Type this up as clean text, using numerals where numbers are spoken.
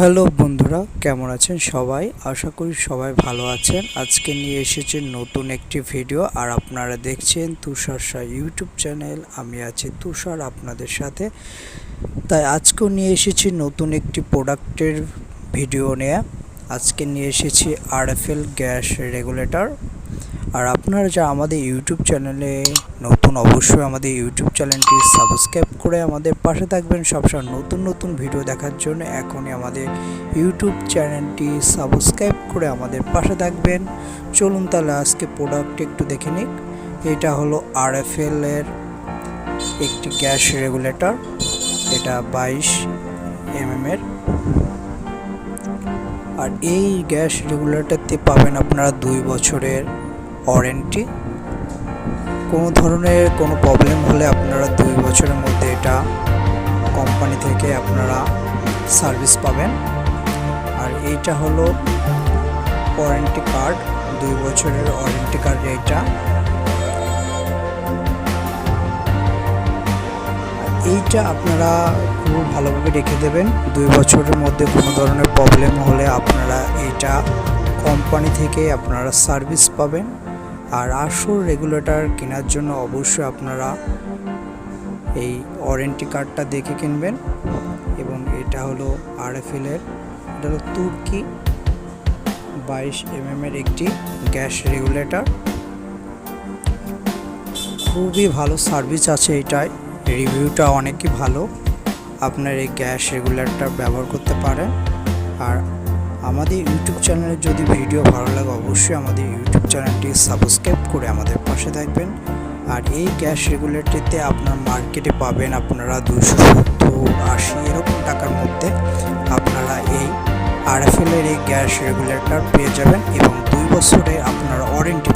Hello বন্ধুরা, কেমন আছেন সবাই? আশা করি সবাই ভালো আছেন। আজকে নিয়ে এসেছি নতুন একটি ভিডিও, আর আপনারা দেখছেন তুষার সাহা ইউটিউব চ্যানেল। আমি আছি তুষার আপনাদের সাথে। তাই আজকেও নিয়ে এসেছি নতুন একটি প্রোডাক্টের ভিডিও নিয়ে। আজকে নিয়ে এসেছি RFL গ্যাস রেগুলেটর। আর আপনারা যা আমাদের ইউটিউব চ্যানেলে নতুন, অবশ্যই আমাদের ইউটিউব চ্যানেলটি সাবস্ক্রাইব করে আমাদের পাশে থাকবেন সবসময় নতুন নতুন ভিডিও দেখার জন্য। এখনই আমাদের ইউটিউব চ্যানেলটি সাবস্ক্রাইব করে আমাদের পাশে থাকবেন। চলুন তাহলে আজকে প্রোডাক্ট একটু দেখে নিক। এটা হলো RFL এর একটি গ্যাস রেগুলেটর। এটা 22 mm এর। আর এই গ্যাস রেগুলেটরতে পাবেন আপনারা 2 বছরের ওয়ারেন্টি। কোনো ধরনের কোনো প্রবলেম হলে আপনারা 2 বছরের মধ্যে এটা কোম্পানি থেকে আপনারা সার্ভিস পাবেন। আর এইটা হলো ওয়ারেন্টি কার্ড, 2 বছরের ওয়ারেন্টি কার্ড এইটা। এইটা আপনারা খুব ভালোভাবে রেখে দেবেন। 2 বছরের মধ্যে কোনো ধরনের প্রবলেম হলে আপনারা এইটা কোম্পানি থেকে আপনারা সার্ভিস পাবেন। আর আসল রেগুলেটর কেনার জন্য অবশ্যই আপনারা এই ওয়ারেন্টি কার্ডটা দেখে কিনবেন। এবং এটা হলো RFL এর, এটা হলো তুর্কি 22 mm এর একটি গ্যাস রেগুলেটর। খুবই ভালো সার্ভিস আছে এটায়, রিভিউটা অনেকই ভালো। আপনার এই গ্যাস রেগুলেটর ব্যবহার করতে পারেন। আর আমাদের ইউটিউব চ্যানেলে যদি ভিডিও ভালো লাগে অবশ্যই আমাদের ইউটিউব চ্যানেলটি সাবস্ক্রাইব করে আমাদের পাশে থাকবেন। আর এই গ্যাস রেগুলেটরতে আপনার মার্কেটে পাবেন আপনারা 270-80 এরকম টাকার মধ্যে আপনারা এই RFL এর এই গ্যাস রেগুলেটর পেয়ে যাবেন। এবং 2 বছরে আপনারা ওয়ারেন্টি